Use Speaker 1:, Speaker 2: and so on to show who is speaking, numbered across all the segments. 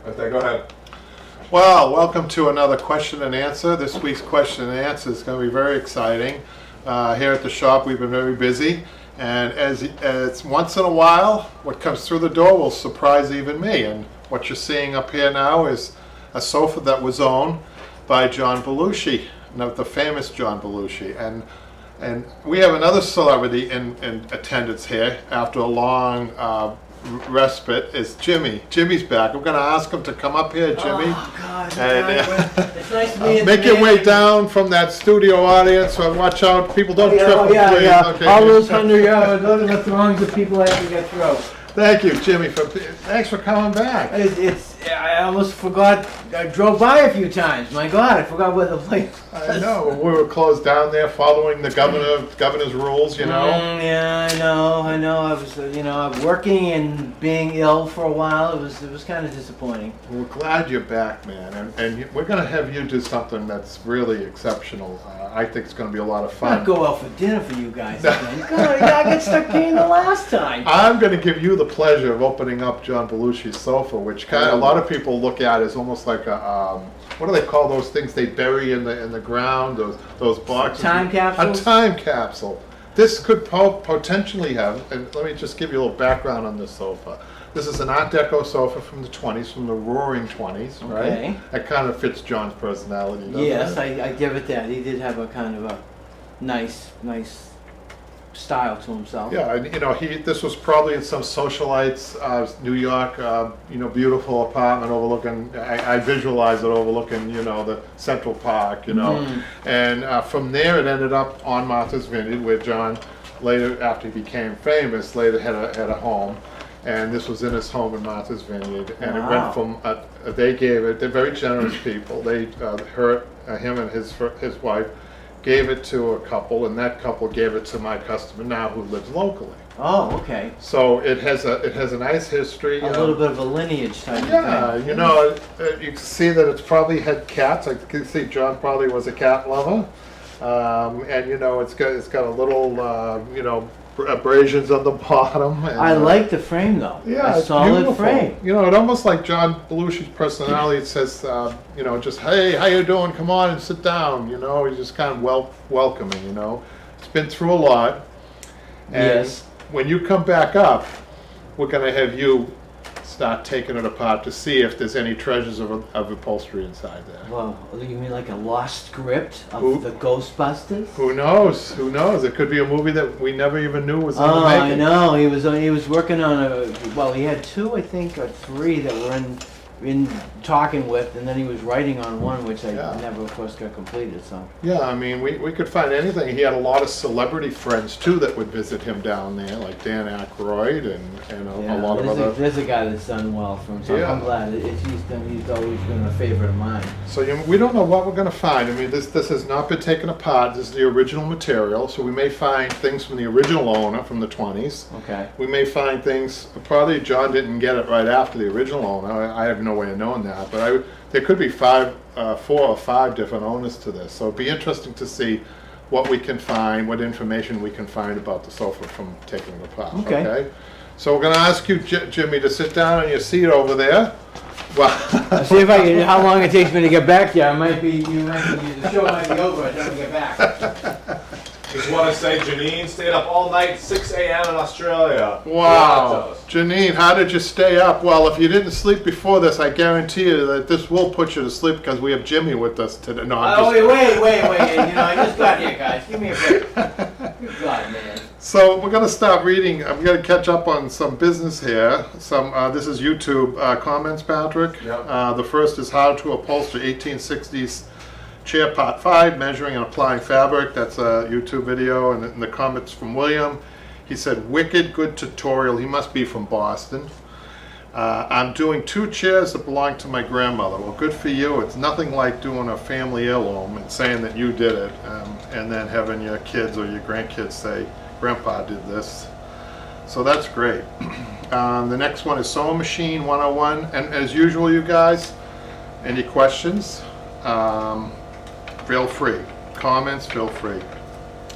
Speaker 1: Okay, go ahead.
Speaker 2: Well, welcome to another question and answer. This week's question and answer is going to be very exciting. Here at the shop, we've been very busy, and as once in a while, what comes through the door will surprise even me. And what you're seeing up here now is a sofa that was owned by John Belushi, the famous John Belushi, and we have another celebrity in attendance here after a long respite is Jimmy. Jimmy's back. We're going to ask him to come up here, Jimmy.
Speaker 3: Oh, God.
Speaker 2: And,
Speaker 3: it's nice to meet you.
Speaker 2: make your way down from that studio audience. So watch out. People don't trip.
Speaker 3: Yeah.
Speaker 2: Okay.
Speaker 3: All those 100 yards, those are the throngs of people I have to get through.
Speaker 2: Thank you, Jimmy. Thanks for coming back.
Speaker 3: I almost forgot. I drove by a few times. My God, I forgot where the place was.
Speaker 2: I know. We were closed down there following the governor's rules, you know.
Speaker 3: Yeah, I know. I was, working and being ill for a while. It was kind of disappointing.
Speaker 2: We're glad you're back, man, and we're going to have you do something that's really exceptional. I think it's going to be a lot of fun.
Speaker 3: I'll go out for dinner for you guys again. God, I got stuck paying the last time.
Speaker 2: I'm going to give you the pleasure of opening up John Belushi's sofa, which a lot of people look at as almost like a what do they call those things they bury in the ground? Those boxes.
Speaker 3: Time capsules?
Speaker 2: A time capsule. This could potentially have. And let me just give you a little background on this sofa. This is an Art Deco sofa from the 20s, from the Roaring 20s, right?
Speaker 3: Okay.
Speaker 2: That kind of fits John's personality, doesn't
Speaker 3: Yes,
Speaker 2: it?
Speaker 3: I give it that. He did have a kind of a nice style to himself.
Speaker 2: Yeah, and this was probably in some socialites, New York, beautiful apartment overlooking. I visualize it overlooking, the Central Park, and from there it ended up on Martha's Vineyard, where John later, after he became famous, had a home. And this was in his home in Martha's Vineyard, and it went from. They gave it. They're very generous people. They, him and his wife, gave it to a couple, and that couple gave it to my customer now, who lives locally.
Speaker 3: Oh, okay.
Speaker 2: So it has a nice history.
Speaker 3: A little bit of a lineage type of thing.
Speaker 2: You can see that it's probably had cats. I can see John probably was a cat lover, and it's got a little abrasions on the bottom. And,
Speaker 3: I like the frame though.
Speaker 2: Yeah,
Speaker 3: a solid frame.
Speaker 2: It almost like John Belushi's personality. It says, just hey, how you doing? Come on and sit down. He's just kind of welcoming. It's been through a lot. And
Speaker 3: yes.
Speaker 2: When you come back up, we're going to have you start taking it apart to see if there's any treasures of upholstery inside there.
Speaker 3: Well, you mean like a lost script of the Ghostbusters?
Speaker 2: Who knows? It could be a movie that we never even knew was in the making.
Speaker 3: I know. He was working on he had 2, I think, or 3 that were in talking with, and then he was writing on one, which I never, of course, got completed. So
Speaker 2: yeah, I mean, we could find anything. He had a lot of celebrity friends too that would visit him down there, like Dan Aykroyd and a lot of other.
Speaker 3: There's a guy that's done well for him, so I'm glad he's always been a favorite of mine.
Speaker 2: So we don't know what we're going to find. I mean, this has not been taken apart. This is the original material, so we may find things from the original owner from the 20s.
Speaker 3: Okay.
Speaker 2: We may find things. Probably John didn't get it right after the original owner. I have no way of knowing that, but there could be 4 or 5 different owners to this. So it'd be interesting to see what we can find, what information we can find about the sofa from taking it apart. Okay. So we're going to ask you, Jimmy, to sit down on your seat over there. Well,
Speaker 3: see if how long it takes me to get back there. The show might be over by the time we get back.
Speaker 1: Just want to say Janine stayed up all night, 6 a.m. in Australia.
Speaker 2: Wow. Janine, how did you stay up? Well, if you didn't sleep before this, I guarantee you that this will put you to sleep because we have Jimmy with us today. No,
Speaker 3: wait. I just got here, guys. Give me a break. Good God, man.
Speaker 2: So we're going to start reading. I'm going to catch up on some business here. This is YouTube comments, Patrick.
Speaker 1: Yep.
Speaker 2: The first is how to upholster 1860s chair part 5, measuring and applying fabric. That's a YouTube video. And the comments from William. He said, wicked good tutorial. He must be from Boston. I'm doing 2 chairs that belong to my grandmother. Well, good for you. It's nothing like doing a family heirloom and saying that you did it, and then having your kids or your grandkids say, Grandpa did this. So that's great. The next one is Sewing Machine 101. And as usual, you guys, any questions? Feel free. Comments, feel free.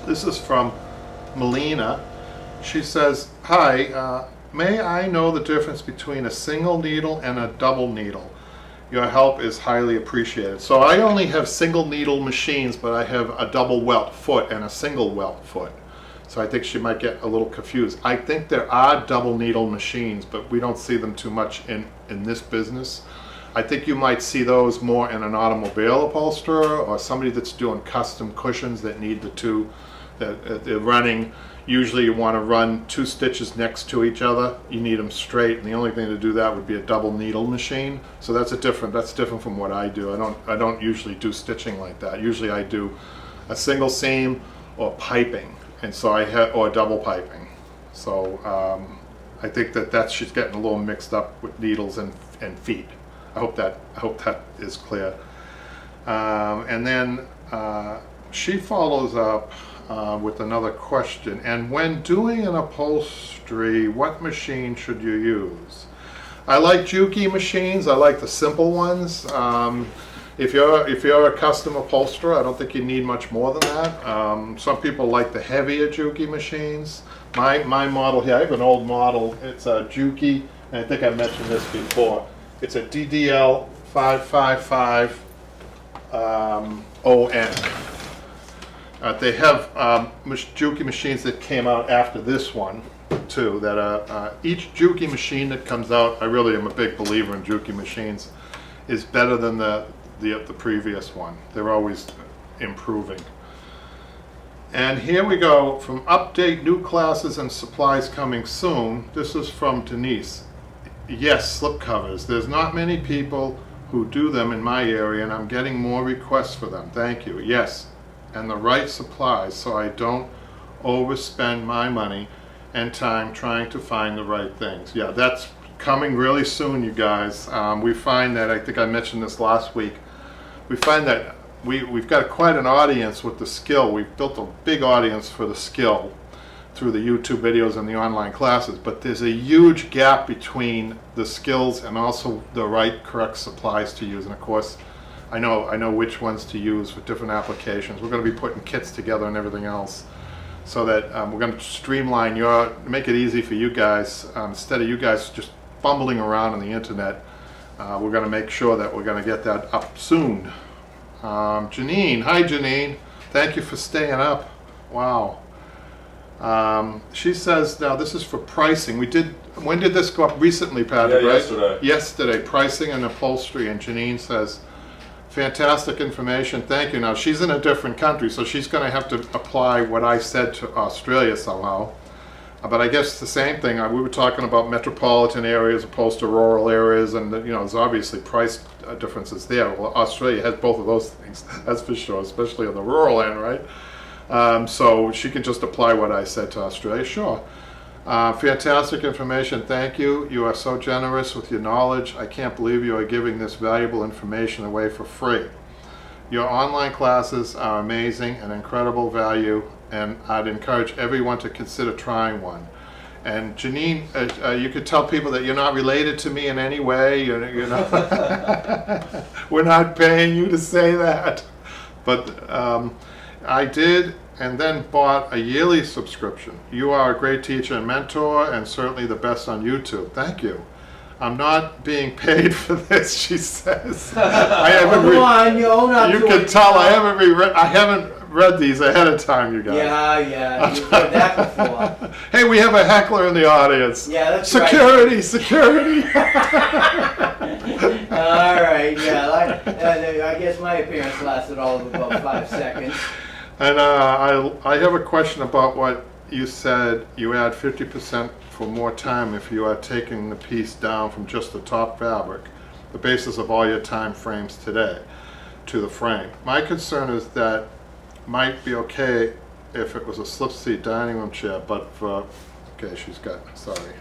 Speaker 2: This is from Melina. She says, hi, May I know the difference between a single needle and a double needle? Your help is highly appreciated. So I only have single needle machines, but I have a double welt foot and a single welt foot. So I think she might get a little confused. I think there are double needle machines, but we don't see them too much in this business. I think you might see those more in an automobile upholsterer or somebody that's doing custom cushions that need the two, that they're running. Usually you want to run 2 stitches next to each other. You need them straight, and the only thing to do that would be a double needle machine. So that's different from what I do. I don't usually do stitching like that. Usually I do a single seam or piping, and so or double piping. So I think that she's getting a little mixed up with needles and feet. I hope that is clear. And then she follows up with another question. And when doing an upholstery, what machine should you use? I like Juki machines. I like the simple ones. If you're a custom upholsterer, I don't think you need much more than that. Some people like the heavier Juki machines. My model here, I have an old model. It's a Juki, and I think I mentioned this before. It's a DDL 555 ON. They have Juki machines that came out after this one too. That each Juki machine that comes out, I really am a big believer in Juki machines, is better than the previous one. They're always improving. And here we go from update, new classes and supplies coming soon. This is from Denise. Yes, slip covers. There's not many people who do them in my area, and I'm getting more requests for them. Thank you. Yes, and the right supplies so I don't overspend my money and time trying to find the right things. Yeah, that's coming really soon, you guys. We find that, I think I mentioned this last week, we find that we've got quite an audience with the skill. We've built a big audience for the skill through the YouTube videos and the online classes, but there's a huge gap between the skills and also the right correct supplies to use. And of course, I know which ones to use for different applications. We're going to be putting kits together and everything else so that we're going to streamline make it easy for you guys. Instead of you guys just fumbling around on the internet, we're going to make sure that we're going to get that up soon. Janine, hi Janine, thank you for staying up. Wow. She says, now this is for pricing. When did this go up? Recently, Patrick,
Speaker 1: yeah,
Speaker 2: right?
Speaker 1: Yesterday. Yesterday,
Speaker 2: pricing and upholstery, and Janine says, fantastic information, thank you. Now she's in a different country, so she's going to have to apply what I said to Australia somehow. But I guess the same thing. We were talking about metropolitan areas opposed to rural areas, and there's obviously price differences there. Well, Australia has both of those things, that's for sure, especially on the rural end, right? So she can just apply what I said to Australia, sure. Fantastic information, thank you. You are so generous with your knowledge. I can't believe you are giving this valuable information away for free. Your online classes are amazing and incredible value, and I'd encourage everyone to consider trying one. And Janine, you could tell people that you're not related to me in any way. You're not we're not paying you to say that. But I did, and then bought a yearly subscription. You are a great teacher and mentor, and certainly the best on YouTube. Thank you. I'm not being paid for this, she says. I haven't
Speaker 3: Come on, you own up
Speaker 2: you
Speaker 3: to
Speaker 2: can
Speaker 3: it.
Speaker 2: tell I haven't read these ahead of time, you guys.
Speaker 3: Yeah, you've heard that before.
Speaker 2: Hey, we have a heckler in the audience.
Speaker 3: Yeah, that's
Speaker 2: security,
Speaker 3: right.
Speaker 2: Security!
Speaker 3: All right, yeah, I guess my appearance lasted all of about 5 seconds.
Speaker 2: And I have a question about what you said. You add 50% for more time if you are taking the piece down from just the top fabric, the basis of all your time frames today, to the frame. My concern is that might be okay if it was a slip seat dining room chair, but for, okay, sorry,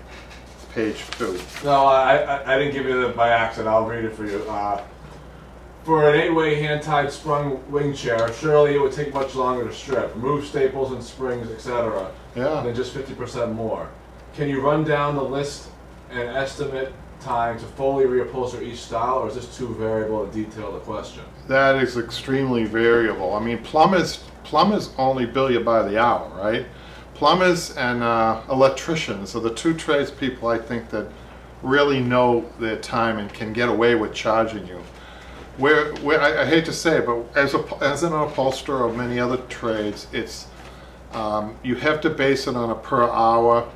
Speaker 2: page 2.
Speaker 1: No, I didn't give you that by accident. I'll read it for you. For an 8-way hand-tied sprung wing chair, surely it would take much longer to strip. Remove staples and springs, etc.
Speaker 2: Yeah.
Speaker 1: Than just 50% more. Can you run down the list and estimate time to fully reupholster each style, or is this too variable to detail the question?
Speaker 2: That is extremely variable. I mean, plumbers only bill you by the hour, right? Plumbers and electricians are the two tradespeople I think that really know their time and can get away with charging you. Where I hate to say it, but as an upholsterer or many other trades, it's you have to base it on a per hour,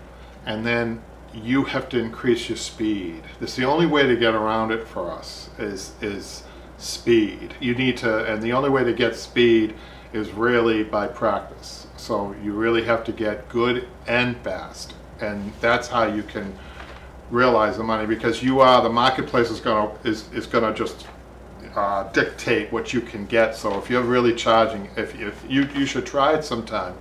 Speaker 2: and then you have to increase your speed. That's the only way to get around it for us is speed. You need to, and the only way to get speed is really by practice. So you really have to get good and fast, and that's how you can realize the money, because the marketplace is gonna just dictate what you can get. So if you're really charging, if you should try it sometime.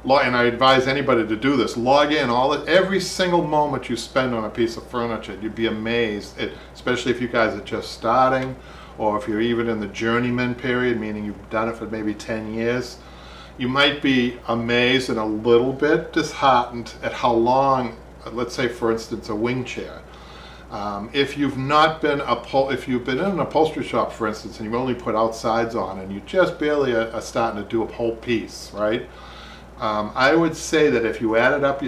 Speaker 2: And I advise anybody to do this. Log in every single moment you spend on a piece of furniture. You'd be amazed, especially if you guys are just starting, or if you're even in the journeyman period, meaning you've done it for maybe 10 years. You might be amazed and a little bit disheartened at how long, let's say for instance, a wing chair. If you've been in an upholstery shop, for instance, and you've only put outsides on, and you just barely are starting to do a whole piece, right? I would say that if you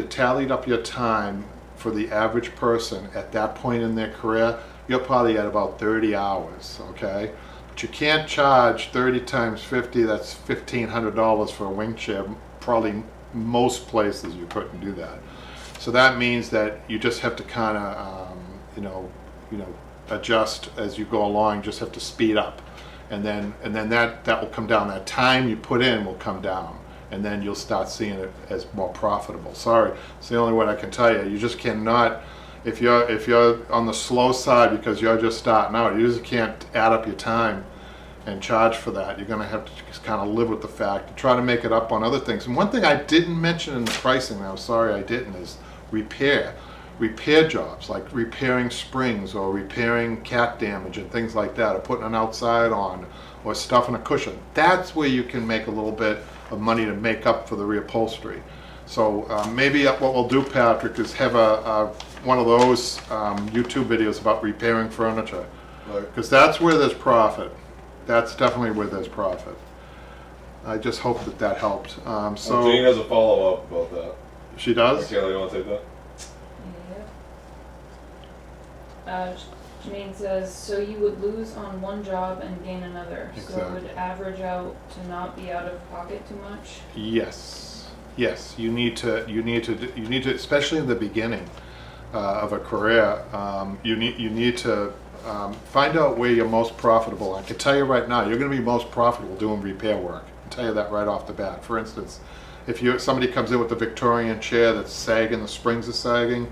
Speaker 2: tallied up your time for the average person at that point in their career, you're probably at about 30 hours, okay? But you can't charge 30 times 50, that's $1,500 for a wing chair. Probably most places you couldn't do that. So that means that you just have to kind of, adjust as you go along. You just have to speed up, and then that will come down. That time you put in will come down, and then you'll start seeing it as more profitable. Sorry, it's the only word I can tell you. You just cannot, if you're on the slow side because you're just starting out, you just can't add up your time and charge for that. You're going to have to just kind of live with the fact and try to make it up on other things. And one thing I didn't mention in the pricing, and I'm sorry I didn't, is repair jobs, like repairing springs or repairing cat damage and things like that, or putting an outside on, or stuffing a cushion. That's where you can make a little bit of money to make up for the reupholstery. So maybe what we'll do, Patrick, is have one of those YouTube videos about repairing furniture, because that's where there's profit. That's definitely where there's profit. I just hope that helped. So
Speaker 1: Jane has a follow-up about that.
Speaker 2: She does?
Speaker 1: Kayla, you want to take that?
Speaker 4: Janine says, so you would lose on one job and gain another.
Speaker 2: Exactly.
Speaker 4: So it would average out to not be out of pocket too much?
Speaker 2: Yes. You need to, especially in the beginning of a career, you need to find out where you're most profitable. I can tell you right now, you're going to be most profitable doing repair work. I can tell you that right off the bat. For instance, if somebody comes in with a Victorian chair that's sagging, the springs are sagging,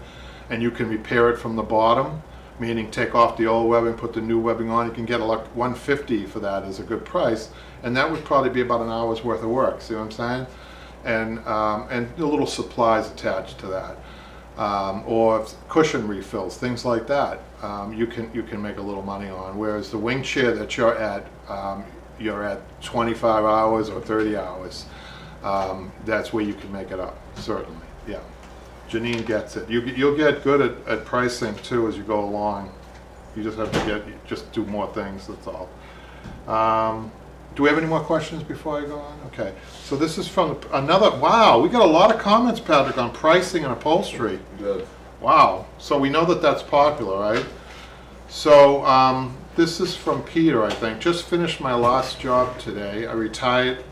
Speaker 2: and you can repair it from the bottom, meaning take off the old webbing, put the new webbing on, you can get like $150 for that as a good price, and that would probably be about an hour's worth of work. See what I'm saying? And the little supplies attached to that, or cushion refills, things like that. You can make a little money on. Whereas the wing chair that you're at 25 hours or 30 hours. That's where you can make it up. Certainly, yeah. Janine gets it. You'll get good at pricing too as you go along. You just have to do more things. That's all. Do we have any more questions before I go on? Okay. So this is from another. Wow, we got a lot of comments, Patrick, on pricing and upholstery.
Speaker 1: Good.
Speaker 2: Wow. So we know that that's popular, right? So this is from Peter, I think. Just finished my last job today. I retired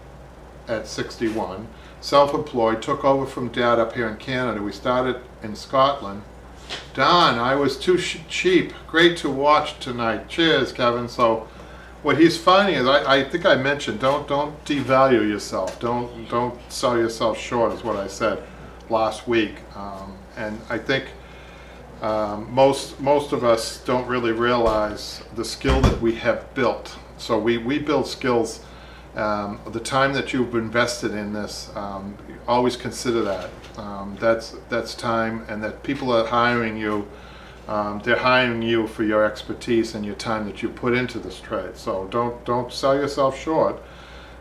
Speaker 2: at 61. Self-employed, took over from Dad up here in Canada. We started in Scotland. Don, I was too cheap. Great to watch tonight. Cheers, Kevin. So what he's finding is, I think I mentioned, don't devalue yourself. Don't sell yourself short, is what I said last week. And I think most of us don't really realize the skill that we have built. So we build skills. The time that you've invested in this, always consider that. That's time, and that people are hiring you. They're hiring you for your expertise and your time that you put into this trade. So don't sell yourself short.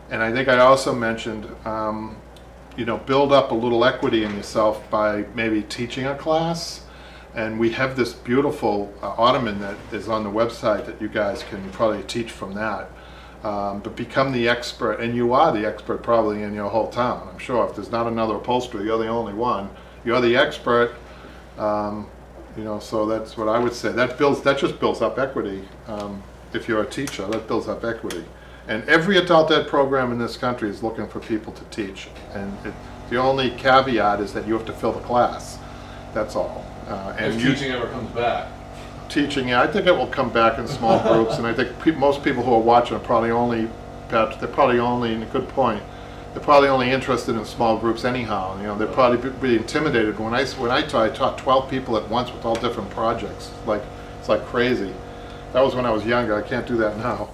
Speaker 2: And I think I also mentioned, build up a little equity in yourself by maybe teaching a class. And we have this beautiful ottoman that is on the website that you guys can probably teach from that. But become the expert, and you are the expert probably in your whole town. I'm sure if there's not another upholsterer, you're the only one. You're the expert. You know, so that's what I would say. That just builds up equity. If you're a teacher, that builds up equity. And every adult ed program in this country is looking for people to teach. And the only caveat is that you have to fill the class. That's all. And
Speaker 1: If teaching ever comes back.
Speaker 2: Teaching, yeah, I think it will come back in small groups, and I think most people who are watching are probably only, Pat, they're probably only, and a good point, they're probably only interested in small groups anyhow. You know, they're probably be intimidated. When I taught 12 people at once with all different projects. It's like crazy. That was when I was younger. I can't do that now.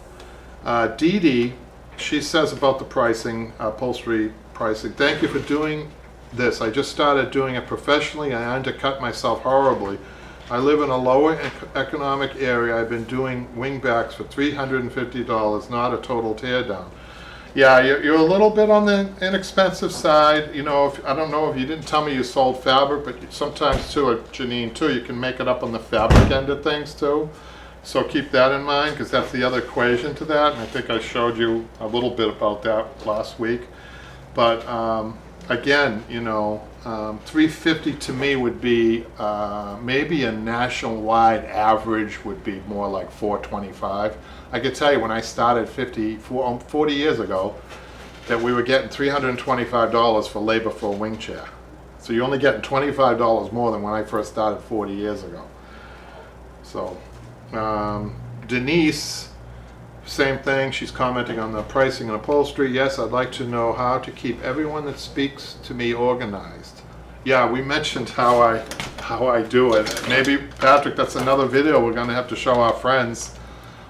Speaker 2: Dee Dee, she says about the pricing, upholstery pricing. Thank you for doing this. I just started doing it professionally. I undercut myself horribly. I live in a lower economic area. I've been doing wingbacks for $350, not a total teardown. Yeah, you're a little bit on the inexpensive side. You know, I don't know if you didn't tell me you sold fabric, but sometimes too, Janine too, you can make it up on the fabric end of things too. So keep that in mind, because that's the other equation to that. And I think I showed you a little bit about that last week. But again, you know, $350 to me would be maybe a nationwide average would be more like $425. I could tell you when I started 40 years ago that we were getting $325 for labor for a wing chair. So you're only getting $25 more than when I first started 40 years ago. So Denise, same thing, she's commenting on the pricing and upholstery. Yes, I'd like to know how to keep everyone that speaks to me organized. Yeah, we mentioned how I do it. Maybe, Patrick, that's another video we're going to have to show our friends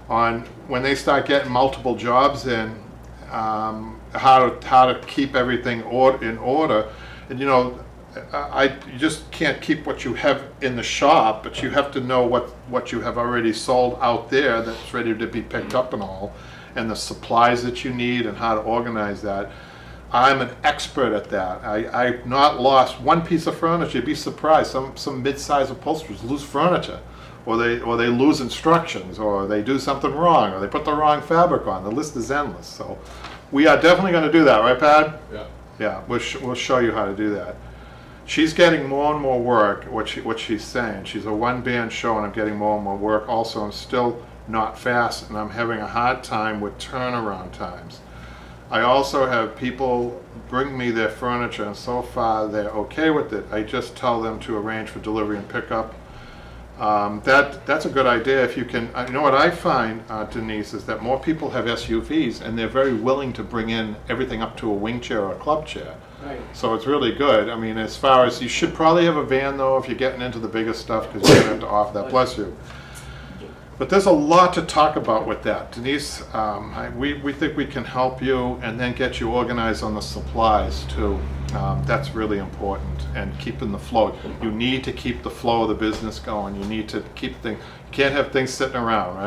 Speaker 2: on when they start getting multiple jobs in, how to keep everything in order. And you know, you just can't keep what you have in the shop, but you have to know what you have already sold out there that's ready to be picked up and all, and the supplies that you need and how to organize that. I'm an expert at that. I've not lost one piece of furniture. You'd be surprised. Some mid-size upholsterers lose furniture, or they lose instructions, or they do something wrong, or they put the wrong fabric on. The list is endless. So we are definitely going to do that, right, Pat?
Speaker 1: Yeah.
Speaker 2: Yeah, we'll show you how to do that. She's getting more and more work, what she's saying. She's a one-band show and I'm getting more and more work. Also, I'm still not fast and I'm having a hard time with turnaround times. I also have people bring me their furniture and so far they're okay with it. I just tell them to arrange for delivery and pickup. That's a good idea if you can. You know what I find, Denise, is that more people have SUVs and they're very willing to bring in everything up to a wing chair or a club chair.
Speaker 3: Right.
Speaker 2: So it's really good. I mean, as far as you should probably have a van though if you're getting into the bigger stuff because you're going to have to offer that. Bless you. But there's a lot to talk about with that, Denise. We think we can help you and then get you organized on the supplies too. That's really important, and keeping the flow. You need to keep the flow of the business going. You need to keep things. You can't have things sitting around,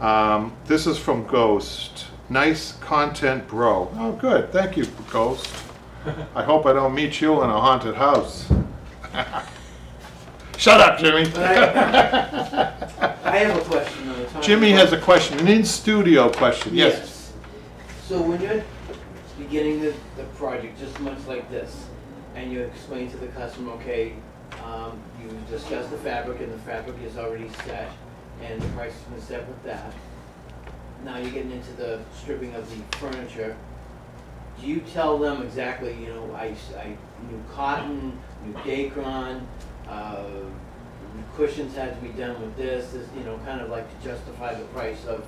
Speaker 2: right? This is from Ghost. Nice content, bro. Oh, good. Thank you, Ghost. I hope I don't meet you in a haunted house. Shut up, Jimmy.
Speaker 3: I have a question.
Speaker 2: Jimmy has a question, an in-studio question. Yes.
Speaker 3: So when you're beginning the project, just much like this, and you explain to the customer, okay, you discuss the fabric, and the fabric is already set, and the price has been set with that. Now you're getting into the stripping of the furniture. Do you tell them exactly, you know, I new cotton, new Dacron, cushions had to be done with this, you know, kind of like to justify the price of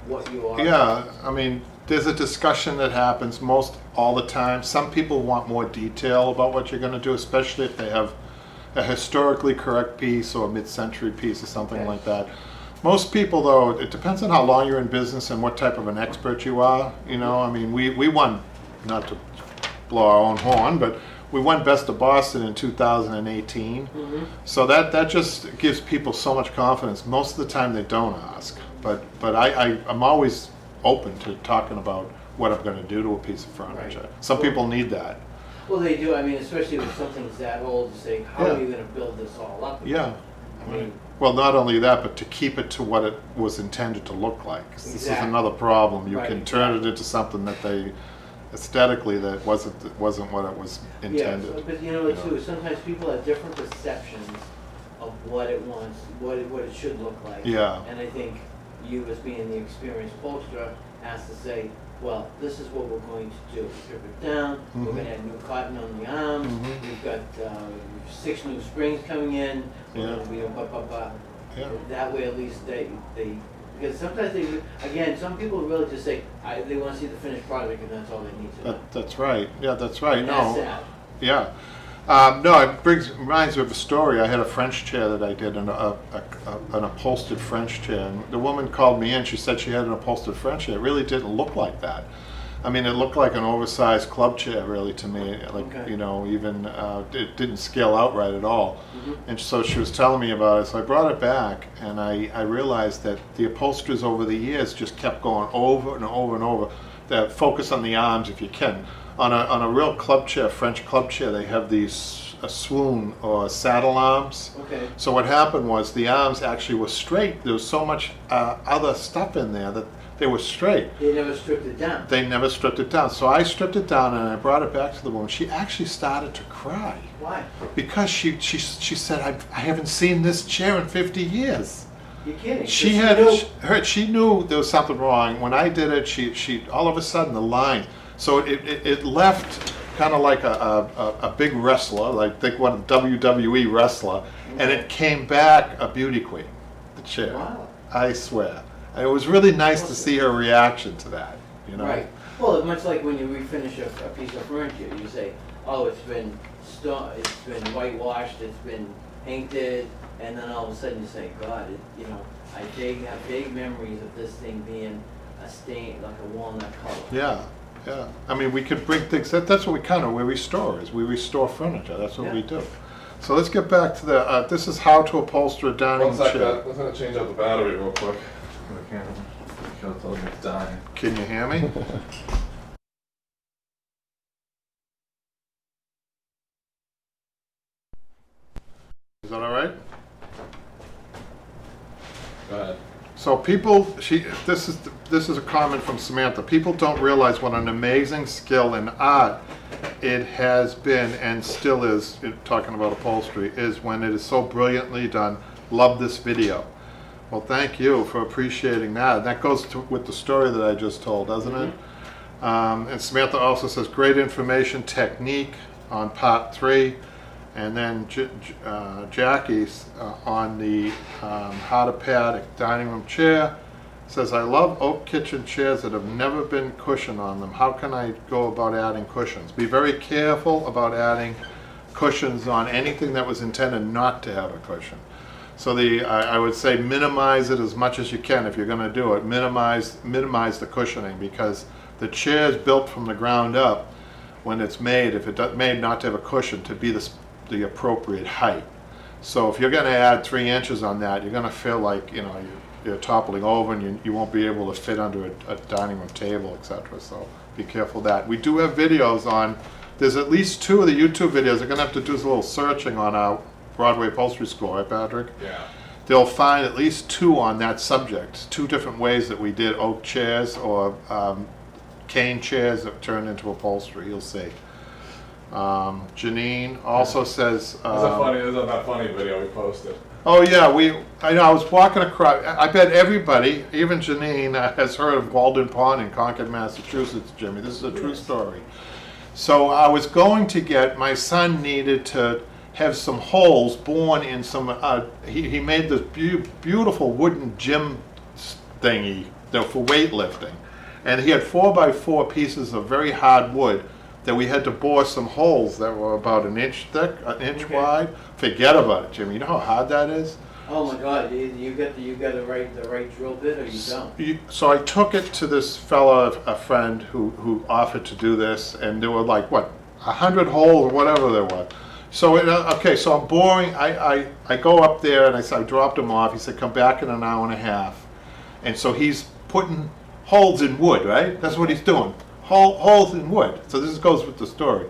Speaker 3: what you are?
Speaker 2: Yeah, I mean, there's a discussion that happens most all the time. Some people want more detail about what you're going to do, especially if they have a historically correct piece or a mid-century piece or something like that. Most people, though, it depends on how long you're in business and what type of an expert you are. You know, I mean, we won, not to blow our own horn, but we won Best of Boston in 2018. Mm-hmm. So that just gives people so much confidence. Most of the time they don't ask. But I'm always open to talking about what I'm going to do to a piece of furniture. Right. Some people need that.
Speaker 3: Well, they do. I mean, especially with something that old, to say, how are you going to build this all up again?
Speaker 2: Yeah.
Speaker 3: I mean,
Speaker 2: Well, not only that, but to keep it to what it was intended to look like. 'Cause this is
Speaker 3: Exactly.
Speaker 2: another problem. You
Speaker 3: Right,
Speaker 2: can turn it
Speaker 3: exactly.
Speaker 2: into something that they, aesthetically, that wasn't what it was
Speaker 3: yeah,
Speaker 2: intended.
Speaker 3: so, but you know, too, sometimes people have different perceptions of what it wants, what it should look like.
Speaker 2: Yeah.
Speaker 3: And I think you, as being the experienced poster, has to say, well, this is what we're going to do. Strip it down, we're
Speaker 2: Mhm.
Speaker 3: gonna add new cotton on the arms,
Speaker 2: Mhm.
Speaker 3: we've got, 6 new springs coming in, we're
Speaker 2: Yeah.
Speaker 3: gonna be a
Speaker 2: Yeah.
Speaker 3: That way at least they, because sometimes they, again, some people really just say, they wanna see the finished product and that's all they need to know.
Speaker 2: That's right. Yeah, that's right.
Speaker 3: And
Speaker 2: No.
Speaker 3: that's that.
Speaker 2: Yeah. No, it reminds me of a story. I had a French chair that I did, an upholstered French chair. And the woman called me in. She said she had an upholstered French chair. It really didn't look like that. I mean, it looked like an oversized club chair, really, to me. Like,
Speaker 3: Okay.
Speaker 2: you know, even it didn't scale out right at all.
Speaker 3: Mhm.
Speaker 2: And so she was telling me about it. So I brought it back, and I realized that the upholsterers over the years just kept going over and over and over. That focus on the arms if you can. On a real club chair, French club chair, they have these swoon or saddle arms.
Speaker 3: Okay.
Speaker 2: So what happened was the arms actually were straight. There was so much other stuff in there that they were straight.
Speaker 3: They never stripped it down.
Speaker 2: They never stripped it down. So I stripped it down and I brought it back to the woman. She actually started to cry
Speaker 3: Why?
Speaker 2: because she said, I haven't seen this chair in 50 years.
Speaker 3: You're kidding.
Speaker 2: She
Speaker 3: But
Speaker 2: she knew there was something wrong. When I did it, she all of a sudden the line. So it left kind of like a big wrestler, like think what a WWE wrestler, and it came back a beauty queen, the chair.
Speaker 3: Wow.
Speaker 2: I swear. And it was really nice to see her reaction to that, you know?
Speaker 3: Right. Well, much like when you refinish a piece of furniture, you say, oh, it's been whitewashed, it's been painted, and then all of a sudden you say, God, you know, I have vague memories of this thing being a stain, like a walnut color.
Speaker 2: Yeah, yeah. I mean, we could bring things, that's what we restore, is we restore furniture. That's what we
Speaker 3: Yeah.
Speaker 2: do. So let's get back to the, this is how to upholster a dining
Speaker 1: One sec,
Speaker 2: chair.
Speaker 1: I'm gonna change out the battery real quick. I can't. It'll tell me it's dying.
Speaker 2: Can you hear me? Is that all right?
Speaker 1: Go ahead.
Speaker 2: So people, this is a comment from Samantha. People don't realize what an amazing skill in art it has been and still is, talking about upholstery, is when it is so brilliantly done. Love this video. Well, thank you for appreciating that. And that goes with the story that I just told, doesn't it? And Samantha also says, great information technique on part 3. And then Jackie's on the how to pad a dining room chair says, I love oak kitchen chairs that have never been cushioned on them. How can I go about adding cushions? Be very careful about adding cushions on anything that was intended not to have a cushion. So I would say minimize it as much as you can if you're going to do it. Minimize the cushioning, because the chair is built from the ground up when it's made, if it's made not to have a cushion, to be the appropriate height. So if you're going to add 3 inches on that, you're going to feel like, you know, you're toppling over and you won't be able to fit under a dining room table, etc. So be careful of that. We do have videos on, there's at least 2 of the YouTube videos. They're going to have to do a little searching on our Broadway Upholstery School, right, Patrick?
Speaker 1: Yeah.
Speaker 2: They'll find at least 2 on that subject, 2 different ways that we did oak chairs or cane chairs that turned into upholstery. You'll see. Janine also says,
Speaker 1: There's that funny video we posted.
Speaker 2: oh yeah, I know, I was walking across, I bet everybody, even Janine, has heard of Walden Pond in Concord, Massachusetts, Jimmy. This is a true story. So I was going to get, my son needed to have some holes born in some, he made this beautiful wooden gym thingy for weightlifting. And he had 4x4 pieces of very hard wood that we had to bore some holes that were about an inch thick, an inch wide. Forget about it, Jimmy. You know how hard that is?
Speaker 3: Oh my God, you got the right drill bit, or you don't?
Speaker 2: So I took it to this fella, a friend who offered to do this, and there were like, what, 100 holes or whatever there were. So, okay, so I'm boring. I go up there and I dropped him off. He said, come back in an hour and a half. And so he's putting holes in wood, right? That's what he's doing. Holes in wood. So this goes with the story.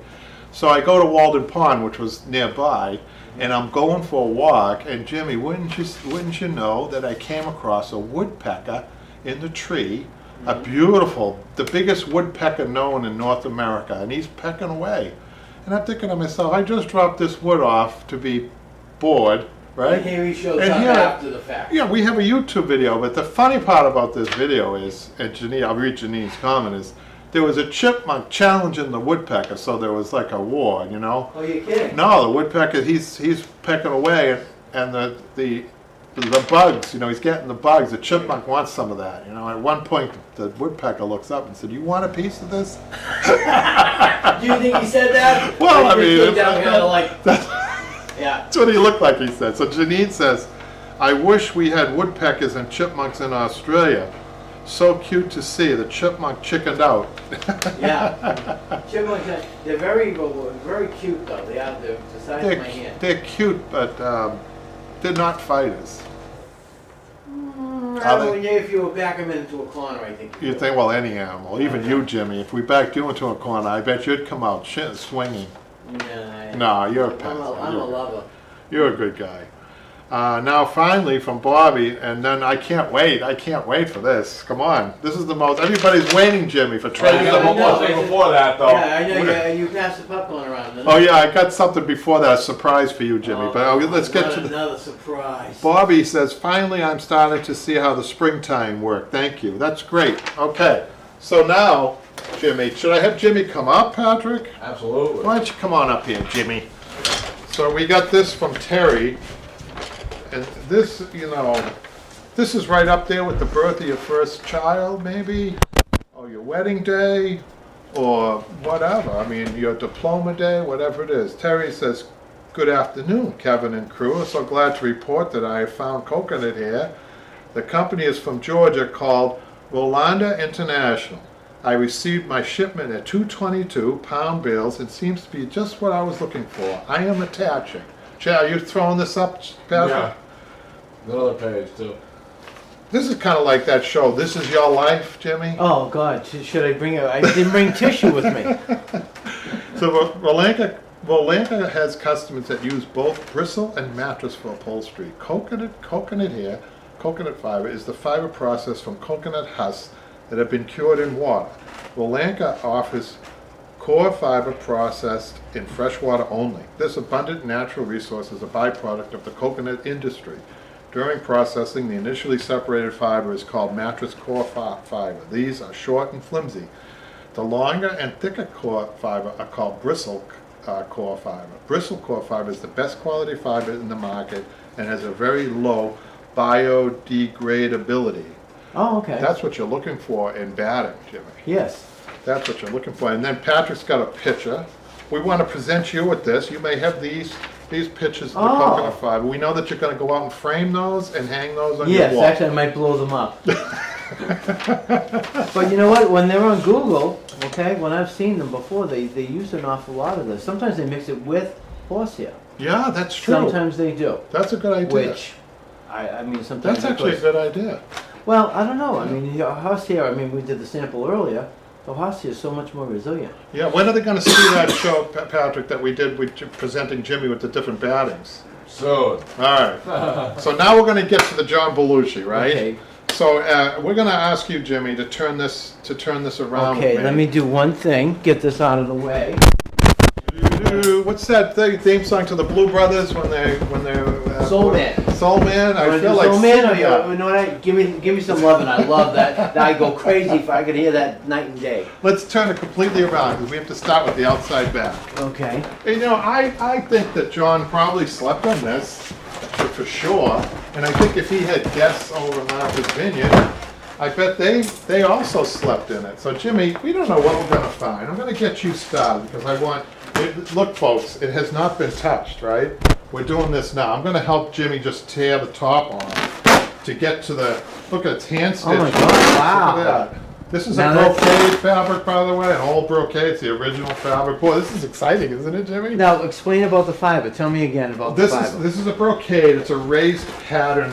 Speaker 2: So I go to Walden Pond, which was nearby, and I'm going for a walk, and Jimmy, wouldn't you know that I came across a woodpecker in the tree, a beautiful, the biggest woodpecker known in North America, and he's pecking away. And I'm thinking to myself, I just dropped this wood off to be bored, right?
Speaker 3: And here he shows
Speaker 2: And
Speaker 3: up
Speaker 2: here-
Speaker 3: after the fact.
Speaker 2: Yeah, we have a YouTube video, but the funny part about this video is, and Janine, I'll read Janine's comment, is there was a chipmunk challenging the woodpecker, so there was like a war, you know?
Speaker 3: Oh, you're kidding?
Speaker 2: No, the woodpecker, he's pecking away, and the bugs, you know, he's getting the bugs. The chipmunk wants some of that, you know. At one point, the woodpecker looks up and said, "You want a piece of this?"
Speaker 3: Do you think he said that?
Speaker 2: Well, I
Speaker 3: Or he
Speaker 2: mean,
Speaker 3: came down kind of like,
Speaker 2: That's
Speaker 3: yeah.
Speaker 2: what he looked like, he said. So Janine says, "I wish we had woodpeckers and chipmunks in Australia. So cute to see. The chipmunk chickened out."
Speaker 3: Yeah. Chipmunks, they're very cute though. They are, they're the size of my hand.
Speaker 2: They're cute, but they're not fighters.
Speaker 3: I don't know, if you would back them into a corner, I think.
Speaker 2: You think, well, any animal, even you, Jimmy, if we backed you into a corner, I bet you'd come out swinging.
Speaker 3: Nah.
Speaker 2: No, you're a
Speaker 3: I'm
Speaker 2: pest.
Speaker 3: a lover.
Speaker 2: You're a good guy. Now, finally, from Bobby, and then I can't wait for this. Come on. This is the most, everybody's waiting, Jimmy, for trading
Speaker 3: Yeah,
Speaker 2: the
Speaker 3: I
Speaker 1: One
Speaker 3: know.
Speaker 1: more thing before that, though.
Speaker 3: Yeah, I know. Yeah, you passed the popcorn around. didn't
Speaker 2: Oh,
Speaker 3: you?
Speaker 2: yeah, I got something before that, a surprise for you, Jimmy. But let's get
Speaker 3: not
Speaker 2: to the...
Speaker 3: another surprise.
Speaker 2: Bobby says, finally, I'm starting to see how the springtime work. Thank you. That's great. Okay. So now, Jimmy, should I have Jimmy come up, Patrick?
Speaker 1: Absolutely.
Speaker 2: Why don't you come on up here, Jimmy? So we got this from Terry, and this, you know, this is right up there with the birth of your first child, maybe, or your wedding day, or whatever. I mean, your diploma day, whatever it is. Terry says, "Good afternoon, Kevin and crew. I'm so glad to report that I have found coconut here. The company is from Georgia, called Rolanda International. I received my shipment at 222-pound bales. It seems to be just what I was looking for. I am attaching." Chad, are you throwing this up, Patrick?
Speaker 1: Yeah. Another page, too.
Speaker 2: This is kind of like that show, This Is Your Life, Jimmy.
Speaker 3: Oh God, should I bring I didn't bring tissue with me.
Speaker 2: So Rolanda has customers that use both bristle and mattress for upholstery. Coconut fiber is the fiber process from coconut husks that have been cured in water. Rolanda offers core fiber processed in fresh water only. This abundant natural resource is a byproduct of the coconut industry. During processing, the initially separated fiber is called mattress core fiber. These are short and flimsy. The longer and thicker core fiber are called bristle core fiber. Bristle core fiber is the best quality fiber in the market and has a very low biodegradability.
Speaker 3: Oh, okay.
Speaker 2: That's what you're looking for in batting, Jimmy.
Speaker 3: Yes.
Speaker 2: That's what you're looking for. And then Patrick's got a picture. We want to present you with this. You may have these pictures of the
Speaker 3: Oh.
Speaker 2: coconut fiber. We know that you're going to go out and frame those and hang those on your
Speaker 3: Yes,
Speaker 2: wall.
Speaker 3: actually, I might blow them up. But you know what? When they're on Google, okay, when I've seen them before, they use an awful lot of this. Sometimes they mix it with horsehair.
Speaker 2: Yeah, that's true.
Speaker 3: Sometimes they do.
Speaker 2: That's a good idea.
Speaker 3: Which, I mean, sometimes.
Speaker 2: That's actually a
Speaker 3: because-
Speaker 2: good idea.
Speaker 3: Well, I don't know. I mean, horsehair. I mean, we did the sample earlier. The horsehair is so much more resilient.
Speaker 2: Yeah, when are they going to see that show, Patrick, that we did with presenting Jimmy with the different battings?
Speaker 1: Soon.
Speaker 2: All right. So now we're going to get to the John Belushi, right?
Speaker 3: Okay.
Speaker 2: So we're going to ask you, Jimmy, to turn this around.
Speaker 3: Okay.
Speaker 2: with
Speaker 3: Let me do one thing. Get this out of the way.
Speaker 2: What's that theme song to the Blue Brothers when they're
Speaker 3: Soul Man.
Speaker 2: Soul Man. I feel like
Speaker 3: Soul Man, or
Speaker 2: singing that.
Speaker 3: you know what? Give me some loving. I love that. I go crazy if I could hear that night and day.
Speaker 2: Let's turn it completely around because we have to start with the outside back.
Speaker 3: Okay.
Speaker 2: And, you know, I think that John probably slept on this for sure, and I think if he had guests over in Martha's Vineyard, I bet they also slept in it. So Jimmy, we don't know what we're going to find. I'm going to get you started because I want. Look, folks, it has not been touched, right? We're doing this now. I'm going to help Jimmy just tear the top off to get to the. Look at it's hand stitched.
Speaker 3: Oh my God! Wow.
Speaker 2: Look at that. This is
Speaker 3: Now
Speaker 2: a
Speaker 3: that's-
Speaker 2: brocade fabric, by the way, an old brocade. It's the original fabric. Boy, this is exciting, isn't it, Jimmy?
Speaker 3: Now explain about the fiber. Tell me again about the fiber.
Speaker 2: This is a brocade. It's a raised pattern.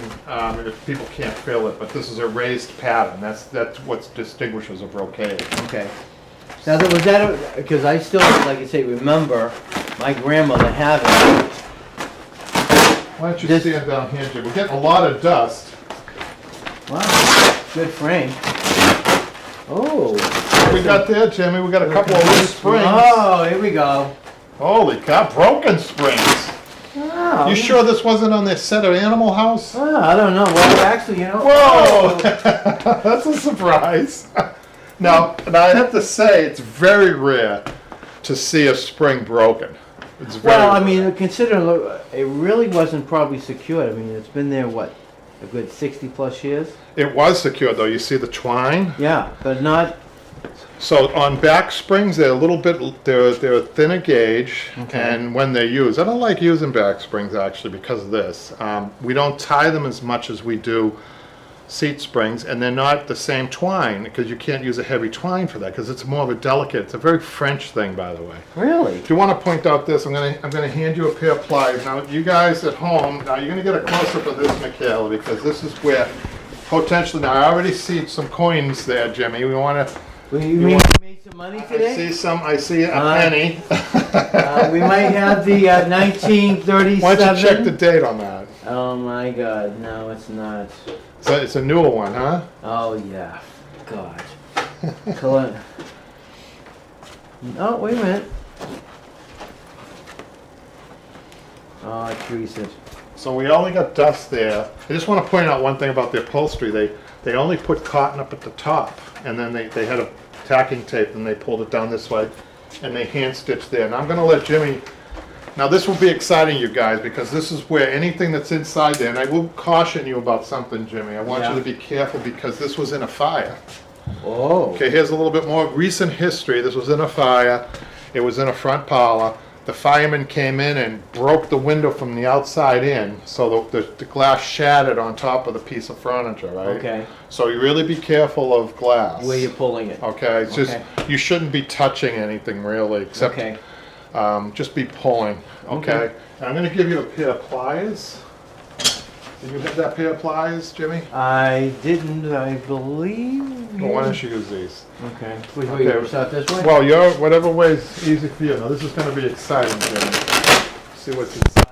Speaker 2: If people can't feel it, but this is a raised pattern. That's what distinguishes a brocade.
Speaker 3: Okay. Now was that because I still, like I say, remember my grandmother having
Speaker 2: Why don't you
Speaker 3: This-
Speaker 2: stand down here, Jim? We're getting a lot of dust.
Speaker 3: Wow, good frame. Oh.
Speaker 2: What we got there, Jimmy? We got a couple of loose springs.
Speaker 3: Oh, here we go.
Speaker 2: Holy cow, broken springs.
Speaker 3: Oh,
Speaker 2: You sure this wasn't on their set of Animal House?
Speaker 3: Oh, I don't know. Well, actually, you know.
Speaker 2: Whoa! That's a surprise. Now, I have to say, it's very rare to see a spring broken. It's very
Speaker 3: Well, I
Speaker 2: rare.
Speaker 3: mean, consider it really wasn't probably secured. I mean, it's been there, what, a good 60 plus years?
Speaker 2: It was secured, though. You see the twine?
Speaker 3: Yeah, but not.
Speaker 2: So on back springs, they're a little bit, they're a thinner gauge,
Speaker 3: Okay.
Speaker 2: and when they're used, I don't like using back springs actually because of this. We don't tie them as much as we do seat springs, and they're not the same twine because you can't use a heavy twine for that because it's more of a delicate. It's a very French thing, by the way.
Speaker 3: Really?
Speaker 2: If you want to point out this, I'm gonna hand you a pair of pliers. Now, you guys at home, now you're gonna get a close up of this, Michaela, because this is where potentially. Now, I already see some coins there, Jimmy. We want to.
Speaker 3: Well, you mean you made some money
Speaker 2: I
Speaker 3: today?
Speaker 2: see some. I see a penny.
Speaker 3: We might have the 1937.
Speaker 2: Why don't you check the date on that?
Speaker 3: Oh my God, no, it's not.
Speaker 2: So it's a newer one, huh?
Speaker 3: Oh yeah, God. Colin. Oh, wait a minute. Oh, it's recent.
Speaker 2: So we only got dust there. I just want to point out one thing about the upholstery. They only put cotton up at the top, and then they had a tacking tape, and they pulled it down this way, and they hand stitched there. And I'm going to let Jimmy. Now this will be exciting, you guys, because this is where anything that's inside there, and I will caution you about something, Jimmy. I want
Speaker 3: Yeah.
Speaker 2: you to be careful because this was in a fire.
Speaker 3: Oh.
Speaker 2: Okay, here's a little bit more recent history. This was in a fire. It was in a front parlor. The firemen came in and broke the window from the outside in, so the glass shattered on top of the piece of furniture, right?
Speaker 3: Okay.
Speaker 2: So you really be careful of glass.
Speaker 3: Where you're pulling it.
Speaker 2: Okay, it's just,
Speaker 3: Okay.
Speaker 2: you shouldn't be touching anything really, except
Speaker 3: Okay.
Speaker 2: just be pulling, okay?
Speaker 3: Okay.
Speaker 2: And I'm gonna give you a pair of pliers. Did you have that pair of pliers, Jimmy?
Speaker 3: I didn't, I believe.
Speaker 2: Well, why don't you use these?
Speaker 3: Okay. Wait,
Speaker 2: Okay.
Speaker 3: you start this way?
Speaker 2: Well, whatever way is easy for you. Now, this is gonna be exciting, Jimmy. See what's inside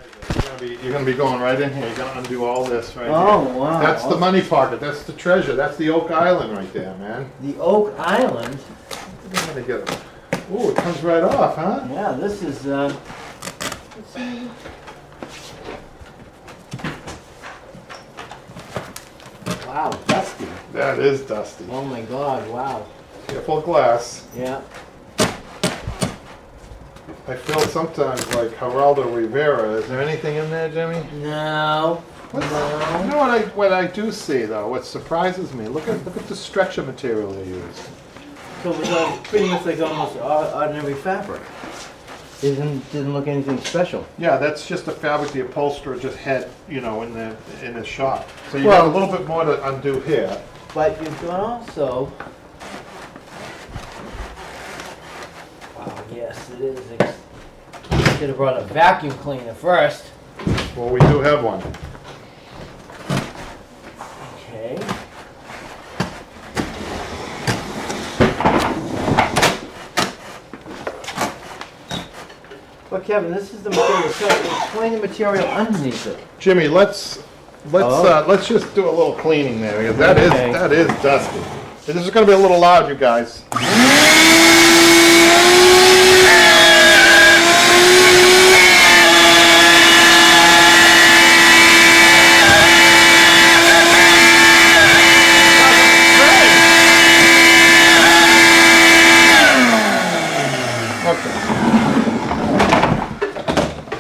Speaker 2: there. You're gonna be going right in here. You're gonna undo all this right
Speaker 3: Oh,
Speaker 2: here.
Speaker 3: wow.
Speaker 2: That's the money pocket. That's the treasure. That's the Oak Island right there, man.
Speaker 3: The Oak Island.
Speaker 2: I'm gonna get it. Ooh, it comes right off, huh?
Speaker 3: Yeah, this is, wow, dusty.
Speaker 2: That is dusty.
Speaker 3: Oh my God, wow.
Speaker 2: Careful glass.
Speaker 3: Yeah.
Speaker 2: I feel sometimes like Geraldo Rivera. Is there anything in there, Jimmy?
Speaker 3: No.
Speaker 2: You
Speaker 3: No.
Speaker 2: know what I do see though? What surprises me? Look at the stretcher material they use.
Speaker 3: So it was pretty much like almost ordinary fabric. Didn't look anything special.
Speaker 2: Yeah, that's just the fabric the upholsterer just had, you know, in his shop. So you
Speaker 3: Well-
Speaker 2: got a little bit more to undo here.
Speaker 3: But you've got also. Wow, yes, it is. Should have brought a vacuum cleaner first.
Speaker 2: Well, we do have one.
Speaker 3: Okay. But Kevin, this is the material. So explain the material underneath it.
Speaker 2: Jimmy, let's just do a little cleaning there because
Speaker 3: Okay.
Speaker 2: that is dusty. This is going to be a little loud, you guys.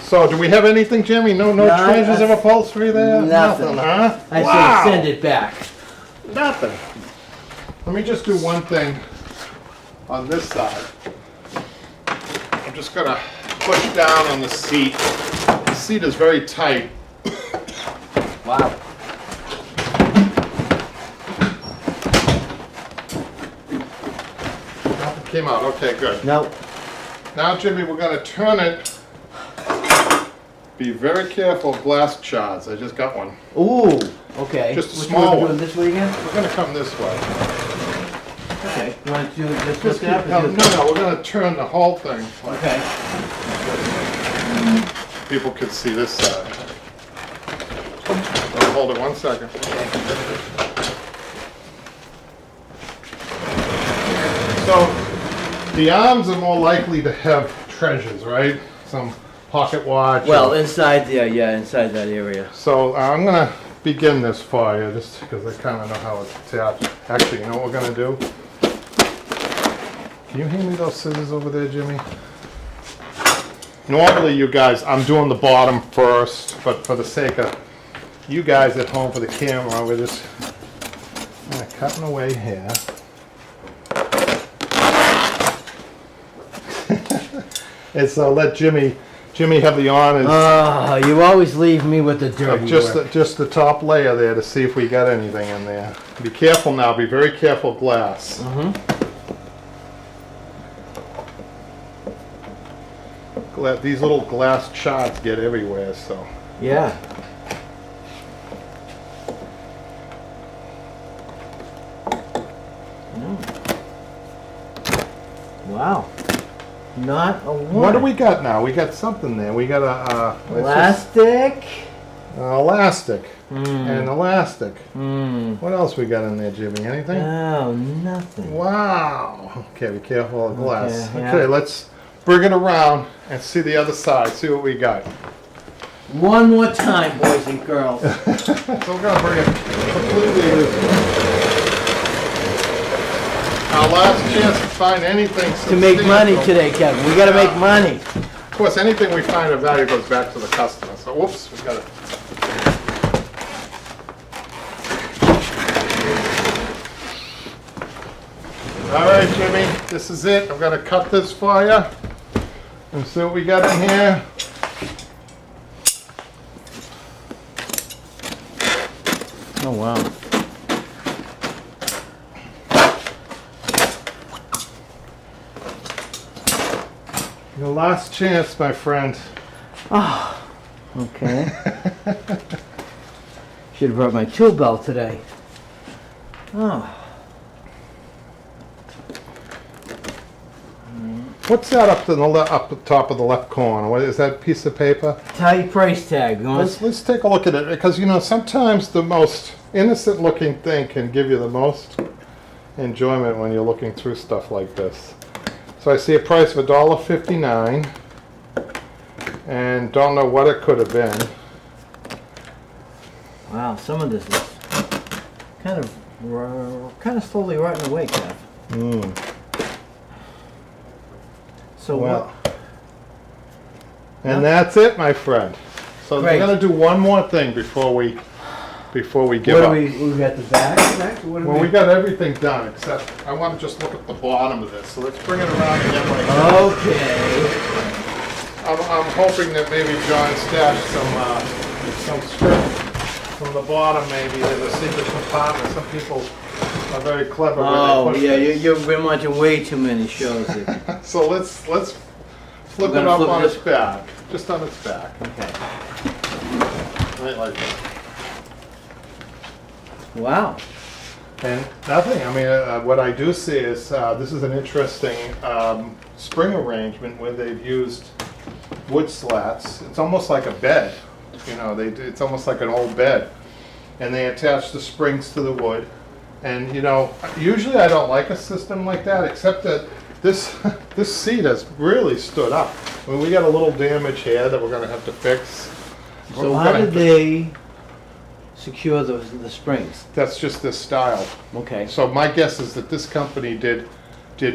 Speaker 2: So, do we have anything, Jimmy? No
Speaker 3: No,
Speaker 2: treasures of upholstery there?
Speaker 3: nothing.
Speaker 2: Huh?
Speaker 3: I
Speaker 2: Wow.
Speaker 3: say send it back.
Speaker 2: Nothing. Let me just do one thing on this side. I'm just gonna push down on the seat. The seat is very tight.
Speaker 3: Wow.
Speaker 2: Nothing came out. Okay, good.
Speaker 3: No.
Speaker 2: Now, Jimmy, we're gonna turn it. Be very careful of glass shards. I just got one.
Speaker 3: Ooh. Okay.
Speaker 2: Just a
Speaker 3: Which
Speaker 2: small
Speaker 3: one.
Speaker 2: one.
Speaker 3: Doing this way again?
Speaker 2: We're gonna come this way.
Speaker 3: Okay. You want to just
Speaker 2: Just
Speaker 3: twist
Speaker 2: keep
Speaker 3: it up?
Speaker 2: coming. No, we're gonna turn the whole thing. Like
Speaker 3: Okay.
Speaker 2: people could see this side. hold it 1 second. So the arms are more likely to have treasures, right? Some pocket watch.
Speaker 3: Well,
Speaker 2: or-
Speaker 3: inside there, yeah, inside that area.
Speaker 2: So I'm gonna begin this for you, just because I kind of know how it's attached. Actually, you know what we're gonna do? Can you hand me those scissors over there, Jimmy? Normally, you guys, I'm doing the bottom first, but for the sake of you guys at home for the camera, we're just kind of cutting away here. And so let Jimmy have the honors.
Speaker 3: Oh, you always leave me with the dirty work.
Speaker 2: Just the top layer there to see if we got anything in there. Be careful now. Be very careful, glass. These little glass shards get everywhere, so.
Speaker 3: Yeah. Wow. Not a one.
Speaker 2: What do we got now? We got something there. We got
Speaker 3: Elastic.
Speaker 2: elastic.
Speaker 3: Mm.
Speaker 2: And elastic.
Speaker 3: Mm.
Speaker 2: What else we got in there, Jimmy? Anything?
Speaker 3: Oh, nothing.
Speaker 2: Wow. Okay, be careful of the glass.
Speaker 3: Okay, yeah.
Speaker 2: Okay, let's bring it around and see the other side. See what we got.
Speaker 3: One more time, boys and girls.
Speaker 2: So we're gonna bring it completely this way. Our last chance to find anything
Speaker 3: To make money
Speaker 2: substantial.
Speaker 3: today, Kevin. We gotta make money.
Speaker 2: Of course, anything we find of value goes back to the customer. So, whoops, we got it. All right, Jimmy, this is it. I'm gonna cut this for you and see what we got in here.
Speaker 3: Oh, wow.
Speaker 2: Your last chance, my friend.
Speaker 3: Oh, okay. Should have brought my tool belt today. Oh.
Speaker 2: What's that up to up the top of the left corner? What is that piece of paper?
Speaker 3: Tight price tag. You want
Speaker 2: Let's take a look at it, because you know sometimes the most innocent looking thing can give you the most enjoyment when you're looking through stuff like this. So I see a price of $1.59 and don't know what it could have been.
Speaker 3: Wow, some of this is kind of slowly rotting away, Kev.
Speaker 2: Mm.
Speaker 3: So
Speaker 2: Well,
Speaker 3: what?
Speaker 2: and that's it, my friend. So
Speaker 3: Great.
Speaker 2: we're gonna do one more thing before we give
Speaker 3: What
Speaker 2: up.
Speaker 3: do we got the back? What do
Speaker 2: Well, we got everything done, except I want to just look at the bottom of this. So let's bring it around again like that.
Speaker 3: Okay.
Speaker 2: I'm hoping that maybe John stashed some script from the bottom, maybe in the secret compartment. Some people are very clever.
Speaker 3: Oh,
Speaker 2: when they
Speaker 3: yeah,
Speaker 2: push
Speaker 3: you've been watching way too many shows. Here.
Speaker 2: things. So let's flip
Speaker 3: We're
Speaker 2: it
Speaker 3: gonna
Speaker 2: up
Speaker 3: flip
Speaker 2: on
Speaker 3: this-
Speaker 2: its back, just on its back,
Speaker 3: Okay.
Speaker 2: right like that.
Speaker 3: Wow.
Speaker 2: And nothing. I mean, what I do see is this is an interesting spring arrangement where they've used wood slats. It's almost like a bed. You know, it's almost like an old bed, and they attach the springs to the wood. And you know, usually I don't like a system like that, except that this this seat has really stood up. I mean, we got a little damage here that we're going to have to fix.
Speaker 3: So
Speaker 2: We're
Speaker 3: how
Speaker 2: gonna-
Speaker 3: did they secure the springs?
Speaker 2: That's just this style.
Speaker 3: Okay.
Speaker 2: So my guess is that this company did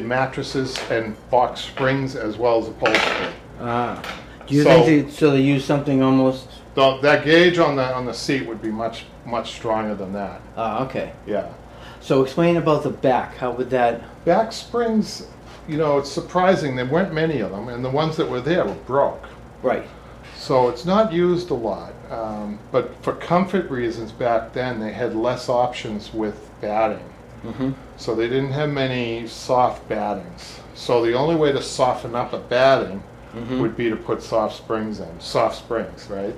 Speaker 2: mattresses and box springs as well as upholstery.
Speaker 3: Do you
Speaker 2: So-
Speaker 3: think they use something almost?
Speaker 2: That gauge on the seat would be much stronger than that.
Speaker 3: Okay.
Speaker 2: Yeah.
Speaker 3: So explain about the back. How would that?
Speaker 2: Back springs, you know, it's surprising. There weren't many of them, and the ones that were there were broke.
Speaker 3: Right.
Speaker 2: So it's not used a lot. But for comfort reasons back then, they had less options with batting.
Speaker 3: Mm-hmm.
Speaker 2: So they didn't have many soft battings. So the only way to soften up a batting would be to put soft springs, right?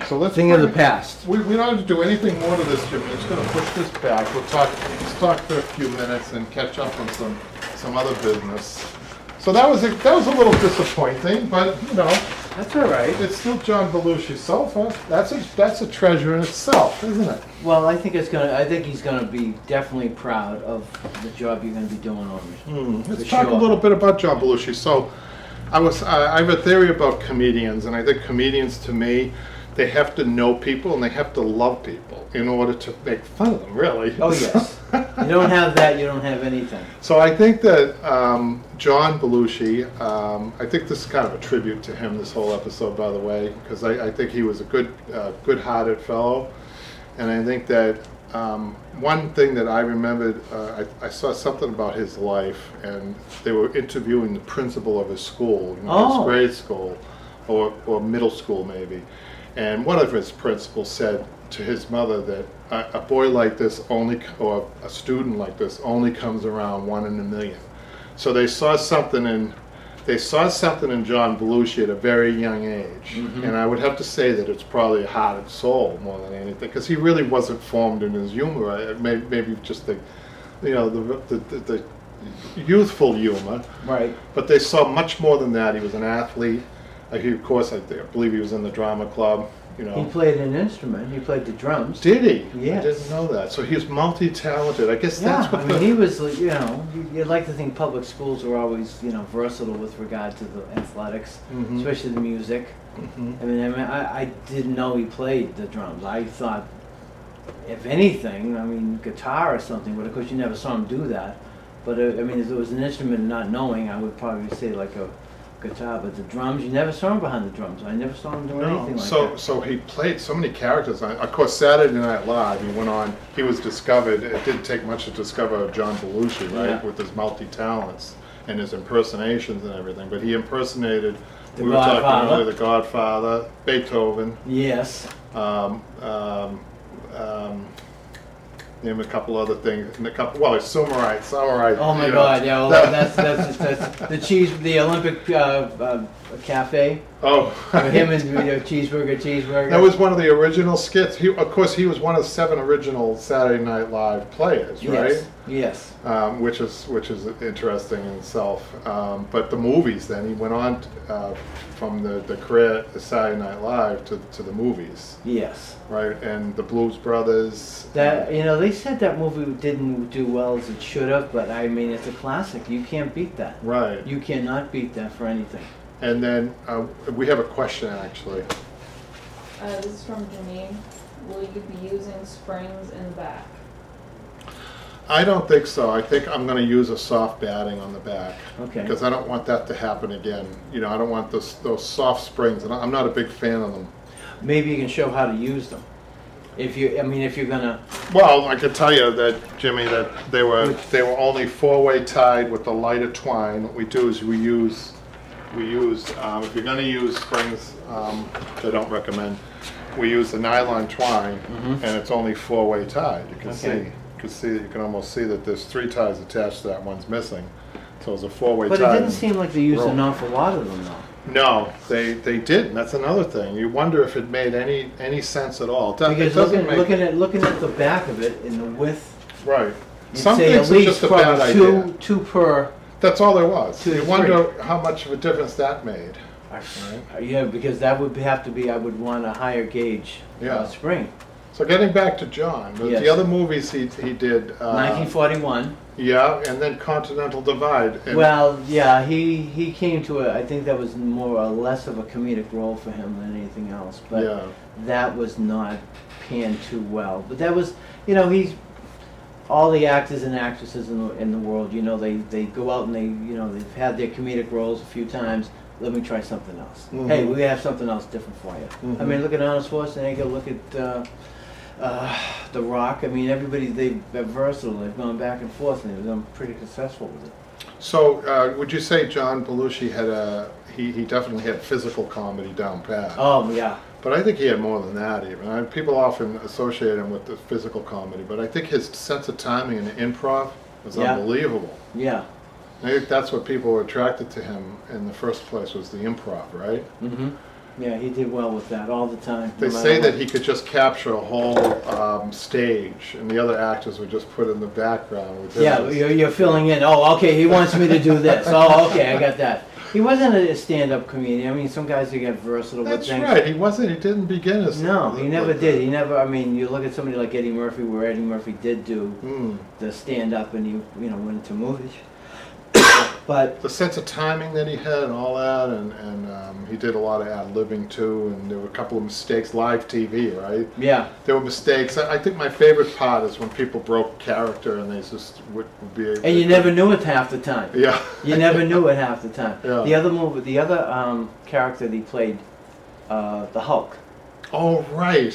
Speaker 2: So let's
Speaker 3: Thing of the
Speaker 2: bring-
Speaker 3: past.
Speaker 2: We don't have to do anything more to this, Jimmy. We're just gonna push this back. Let's talk for a few minutes and catch up on some other business. So that was a little disappointing, but you know,
Speaker 3: That's all right.
Speaker 2: It's still John Belushi's sofa. That's a treasure in itself, isn't it?
Speaker 3: Well, I think he's gonna be definitely proud of the job you're gonna be doing on it.
Speaker 2: Let's
Speaker 3: For
Speaker 2: talk a
Speaker 3: sure.
Speaker 2: little bit about John Belushi. So, I have a theory about comedians, and I think comedians, to me, they have to know people and they have to love people in order to make fun of them, really.
Speaker 3: Oh, yes. You don't have that, you don't have anything.
Speaker 2: So I think that John Belushi, I think this is kind of a tribute to him, this whole episode, by the way, because I think he was a good-hearted fellow, and I think that one thing that I remembered, I saw something about his life, and they were interviewing the principal of his school,
Speaker 3: Oh.
Speaker 2: his grade school, or middle school maybe, and one of his principals said to his mother that a boy like this or a student like this only comes around 1 in a million. So they saw something in John Belushi at a very young age, and I would have to say that it's probably a heart and soul more than anything, because he really wasn't formed in his humor. Maybe just the youthful humor,
Speaker 3: Right.
Speaker 2: but they saw much more than that. He was an athlete. Of course, I believe he was in the drama club.
Speaker 3: He played an instrument, he played the drums.
Speaker 2: Did he?
Speaker 3: Yes.
Speaker 2: I didn't know that. So he was multi-talented. I guess
Speaker 3: Yeah,
Speaker 2: that's what
Speaker 3: I mean, he was, you'd like to think public schools are always, versatile with regard to the athletics,
Speaker 2: Mhm.
Speaker 3: especially the music.
Speaker 2: Mhm.
Speaker 3: I didn't know he played the drums. I thought, if anything, guitar or something, but of course you never saw him do that. But if it was an instrument not knowing, I would probably say like a guitar, but the drums, you never saw him behind the drums. I never saw him do anything like that.
Speaker 2: So he played so many characters. Of course, Saturday Night Live, he was discovered. It didn't take much to discover John Belushi, right?
Speaker 3: Yeah.
Speaker 2: With his multi-talents and his impersonations and everything. But he impersonated,
Speaker 3: The
Speaker 2: we were talking
Speaker 3: Godfather.
Speaker 2: earlier, the Godfather, Beethoven,
Speaker 3: Yes.
Speaker 2: name a couple other things, and Samurai.
Speaker 3: Oh my
Speaker 2: you know.
Speaker 3: God! Yeah, well, that's the Olympic cafe.
Speaker 2: Oh,
Speaker 3: Him and cheeseburger.
Speaker 2: that was one of the original skits. Of course, he was one of 7 original Saturday Night Live players, right?
Speaker 3: Yes.
Speaker 2: Which is interesting in itself. But the movies, then he went on from the career of Saturday Night Live to the movies,
Speaker 3: Yes.
Speaker 2: right? And the Blues Brothers.
Speaker 3: That they said that movie didn't do well as it should have, but it's a classic. You can't beat that.
Speaker 2: Right.
Speaker 3: You cannot beat that for anything.
Speaker 2: And then we have a question actually.
Speaker 4: This is from Janine. Will you be using springs in the back?
Speaker 2: I don't think so. I think I'm going to use a soft batting on the back.
Speaker 3: Okay.
Speaker 2: Because I don't want that to happen again. I don't want those soft springs, and I'm not a big fan of them.
Speaker 3: Maybe you can show how to use them. If you're gonna.
Speaker 2: Well, I could tell you that, Jimmy, that they were only 4-way tied with the lighter twine. What we do is we use if you're going to use springs, which I don't recommend, we use the nylon twine, and it's only 4-way tied. You can
Speaker 3: Okay.
Speaker 2: you can almost see that there's 3 ties attached to that, one's missing. So it's a 4-way tie.
Speaker 3: But it didn't seem like they used
Speaker 2: rope.
Speaker 3: an awful lot of them, though.
Speaker 2: No, they didn't. That's another thing. You wonder if it made any sense at all. It
Speaker 3: Because
Speaker 2: doesn't make
Speaker 3: looking at the back of it in the width,
Speaker 2: right.
Speaker 3: you'd
Speaker 2: Some
Speaker 3: say
Speaker 2: things
Speaker 3: at
Speaker 2: are
Speaker 3: least
Speaker 2: just a bad
Speaker 3: probably
Speaker 2: idea.
Speaker 3: two per.
Speaker 2: That's all there was.
Speaker 3: Two to
Speaker 2: You wonder how much of a difference that made.
Speaker 3: Yeah, because that would have to be. I would want a higher gauge
Speaker 2: Yeah.
Speaker 3: spring.
Speaker 2: So getting back to John,
Speaker 3: Yes.
Speaker 2: the other movies he did.
Speaker 3: 1941.
Speaker 2: Yeah, and then Continental Divide. And
Speaker 3: Well, yeah, he came to it. I think that was more or less of a comedic role for him than anything else. But
Speaker 2: yeah,
Speaker 3: that was not panned too well. But that was, he's all the actors and actresses in the world. They go out and they've had their comedic roles a few times. Let me try something else.
Speaker 2: Mhm.
Speaker 3: Hey, we have something else different for you.
Speaker 2: Mhm.
Speaker 3: Look at Arnold Schwarzenegger. Look at The Rock. Everybody, they're versatile. They've gone back and forth, and they've been pretty successful with it.
Speaker 2: So would you say John Belushi had he definitely had physical comedy down pat?
Speaker 3: Oh yeah.
Speaker 2: But I think he had more than that even. People often associate him with the physical comedy, but I think his sense of timing and improv was
Speaker 3: Yeah.
Speaker 2: unbelievable.
Speaker 3: Yeah.
Speaker 2: I think that's what people were attracted to him in the first place, was the improv, right?
Speaker 3: Mm-hmm. Yeah, he did well with that all the time.
Speaker 2: They say that he could just capture a whole stage, and the other actors would just put in the background with him.
Speaker 3: Yeah, you're filling in. Oh, okay, he wants me to do this. Oh, okay, I got that. He wasn't a stand-up comedian. I mean, some guys who get versatile with
Speaker 2: That's
Speaker 3: things.
Speaker 2: right. He wasn't. He didn't begin as.
Speaker 3: No, he never
Speaker 2: like
Speaker 3: did.
Speaker 2: that.
Speaker 3: He never. I mean, you look at somebody like Eddie Murphy, where Eddie Murphy did do
Speaker 2: Mm.
Speaker 3: the stand-up, and he, went into movies. But
Speaker 2: The sense of timing that he had and all that, and he did a lot of ad-libbing too, and there were a couple of mistakes, live TV, right?
Speaker 3: yeah,
Speaker 2: There were mistakes. I think my favorite part is when people broke character and they just would be.
Speaker 3: and you never knew it half the time.
Speaker 2: Yeah.
Speaker 3: You never knew it half the time.
Speaker 2: Yeah.
Speaker 3: The other character that he played, the Hulk.
Speaker 2: Oh, right.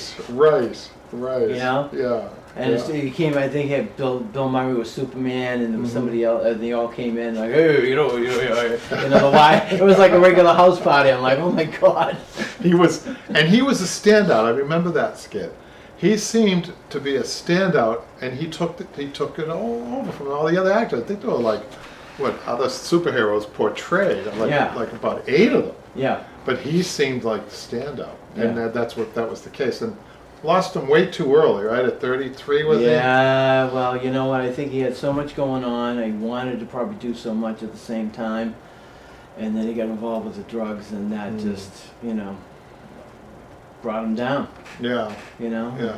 Speaker 3: You know?
Speaker 2: Yeah.
Speaker 3: And
Speaker 2: yeah.
Speaker 3: he came. I think he had Bill Murray was Superman, and there was
Speaker 2: Mhm.
Speaker 3: somebody else. And they all came in like, hey, why? It was like a regular house party. I'm like, oh my god.
Speaker 2: He was a standout. I remember that skit. He seemed to be a standout, and he took it all over from all the other actors. I think there were like, what other superheroes portrayed? Like
Speaker 3: Yeah.
Speaker 2: like about 8 of them.
Speaker 3: Yeah.
Speaker 2: But he seemed like the standout,
Speaker 3: Yeah.
Speaker 2: and that was the case. And lost him way too early, right? At 33, was he?
Speaker 3: Yeah. Well, you know what? I think he had so much going on. He wanted to probably do so much at the same time, and then he got involved with the drugs, and that just, brought him down.
Speaker 2: Yeah.
Speaker 3: Yeah.
Speaker 2: Yeah.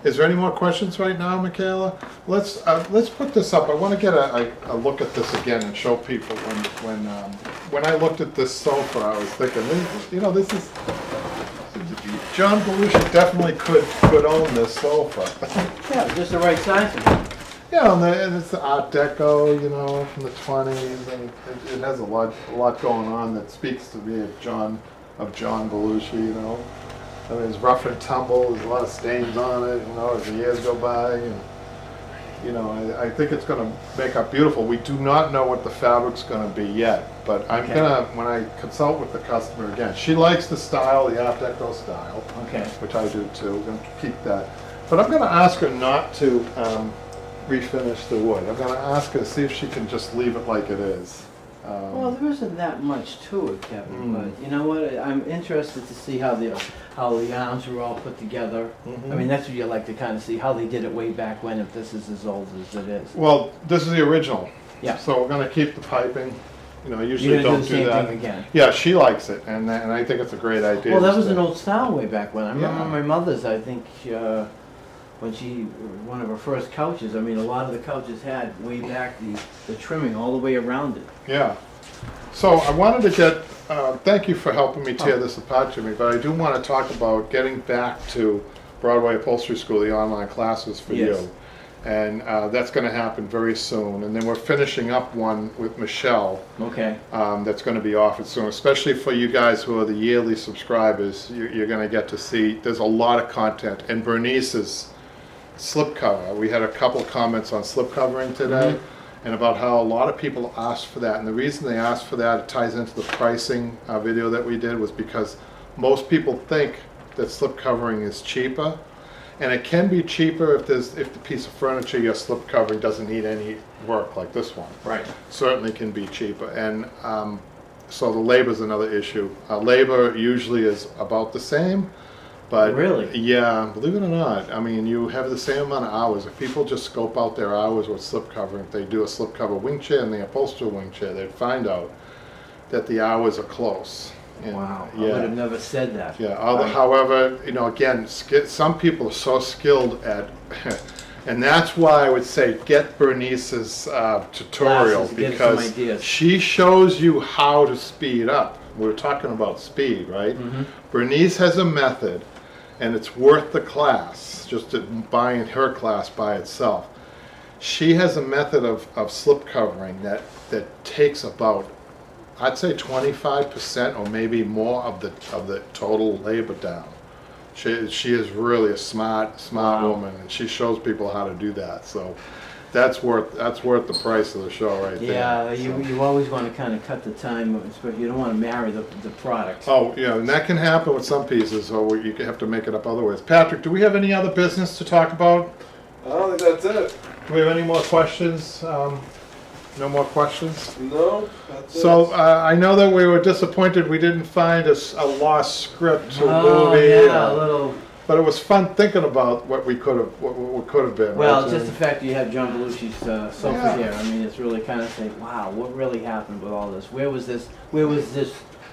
Speaker 2: Is there any more questions right now, Michaela? Let's put this up. I want to get a look at this again and show people when I looked at this sofa, I was thinking, this is John Belushi definitely could own this sofa.
Speaker 3: Yeah, just the right size.
Speaker 2: Yeah, and it's the Art Deco, from the 20s, and it has a lot going on that speaks to me of John Belushi, I mean, it's rough and tumble. There's a lot of stains on it, as the years go by. And, I think it's going to make up beautiful. We do not know what the fabric's going to be yet, but I'm
Speaker 3: Okay.
Speaker 2: going to, when I consult with the customer again, she likes the style, the Art Deco style,
Speaker 3: Okay.
Speaker 2: which I do too. We're going to keep that. But I'm going to ask her not to refinish the wood. I'm going to ask her to see if she can just leave it like it is.
Speaker 3: Well, there isn't that much to it, Kevin. But you know what? I'm interested to see how the arms were all put together.
Speaker 2: Mhm.
Speaker 3: I mean, that's what you like to kind of see how they did it way back when. If this is as old as it is.
Speaker 2: Well, this is the original.
Speaker 3: Yeah.
Speaker 2: So we're going to keep the piping. I usually
Speaker 3: You're gonna
Speaker 2: don't
Speaker 3: do the same
Speaker 2: that.
Speaker 3: thing again.
Speaker 2: Yeah, she likes it, and I think it's a great idea.
Speaker 3: Well, that was
Speaker 2: just
Speaker 3: an
Speaker 2: to-
Speaker 3: old style way back when. I remember
Speaker 2: Yeah.
Speaker 3: my mother's. I think when one of her first couches. I mean, a lot of the couches had way back the trimming all the way around it.
Speaker 2: Yeah. So I wanted to get, thank you for helping me tear this apart, Jimmy, but I do want to talk about getting back to Broadway Upholstery School, the online classes for
Speaker 3: Yes.
Speaker 2: you. And that's going to happen very soon. And then we're finishing up one with Michelle
Speaker 3: Okay.
Speaker 2: that's going to be offered soon, especially for you guys who are the yearly subscribers. You're going to get to see, there's a lot of content. And Bernice's slipcover, we had a couple comments on slipcovering today. And about how a lot of people asked for that. And the reason they asked for that, it ties into the pricing video that we did, was because most people think that slip covering is cheaper. And it can be cheaper if the piece of furniture you're slip covering doesn't need any work like this one.
Speaker 3: Right.
Speaker 2: Certainly can be cheaper. And so the labor is another issue. Labor usually is about the same. But
Speaker 3: Really?
Speaker 2: yeah, believe it or not, I mean, you have the same amount of hours. If people just scope out their hours with slip covering, if they do a slip cover wing chair and the upholstery wing chair, they'd find out that the hours are close. And,
Speaker 3: Wow. I
Speaker 2: yeah.
Speaker 3: would have never said that.
Speaker 2: Yeah.
Speaker 3: Right.
Speaker 2: However, again, some people are so skilled at, and that's why I would say get Bernice's tutorial,
Speaker 3: Classes, get some
Speaker 2: because
Speaker 3: ideas.
Speaker 2: she shows you how to speed up. We're talking about speed, right?
Speaker 3: Mhm.
Speaker 2: Bernice has a method, and it's worth the class, just buying her class by itself. She has a method of slip covering that takes about, I'd say 25% or maybe more of the total labor down. She is really a smart
Speaker 3: Wow.
Speaker 2: woman, and she shows people how to do that. So that's worth the price of the show right there.
Speaker 3: Yeah,
Speaker 2: So.
Speaker 3: you always want to kind of cut the time, but you don't want to marry the product.
Speaker 2: Oh, yeah, and that can happen with some pieces, or you have to make it up other ways. Patrick, do we have any other business to talk about?
Speaker 1: I don't think that's it.
Speaker 2: Do we have any more questions? No more questions?
Speaker 1: No, that's
Speaker 2: So,
Speaker 1: it.
Speaker 2: I know that we were disappointed we didn't find a lost script to a
Speaker 3: Oh
Speaker 2: movie.
Speaker 3: yeah, a little
Speaker 2: But it was fun thinking about what we could have, what could have been.
Speaker 3: Well,
Speaker 2: right?
Speaker 3: just the fact that you have John Belushi's sofa
Speaker 2: Yeah.
Speaker 3: here, I mean, it's really kind of saying, wow, what really happened with all this? Where was this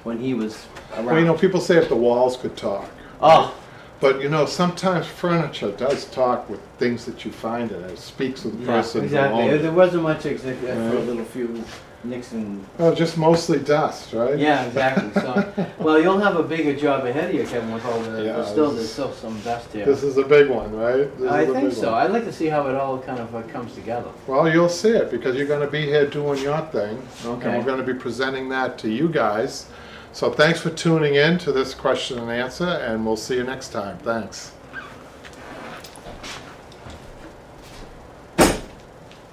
Speaker 3: when he was around?
Speaker 2: Well, you know, people say if the walls could talk.
Speaker 3: Oh,
Speaker 2: But you know, sometimes furniture does talk with things that you find in it. It speaks with the
Speaker 3: yeah,
Speaker 2: person.
Speaker 3: exactly. There wasn't much except for a
Speaker 2: Right.
Speaker 3: little few Nixon.
Speaker 2: Oh, just mostly dust, right?
Speaker 3: Yeah, exactly. So, well, you'll have a bigger job ahead of you, Kevin, with all the.
Speaker 2: Yeah,
Speaker 3: But still,
Speaker 2: this-
Speaker 3: there's still some dust here.
Speaker 2: This is a big one, right? This
Speaker 3: I
Speaker 2: is a
Speaker 3: think
Speaker 2: big
Speaker 3: so.
Speaker 2: one.
Speaker 3: I'd like to see how it all kind of comes together.
Speaker 2: Well, you'll see it because you're going to be here doing your thing.
Speaker 3: Okay.
Speaker 2: And we're going to be presenting that to you guys. So thanks for tuning in to this question and answer, and we'll see you next time. Thanks.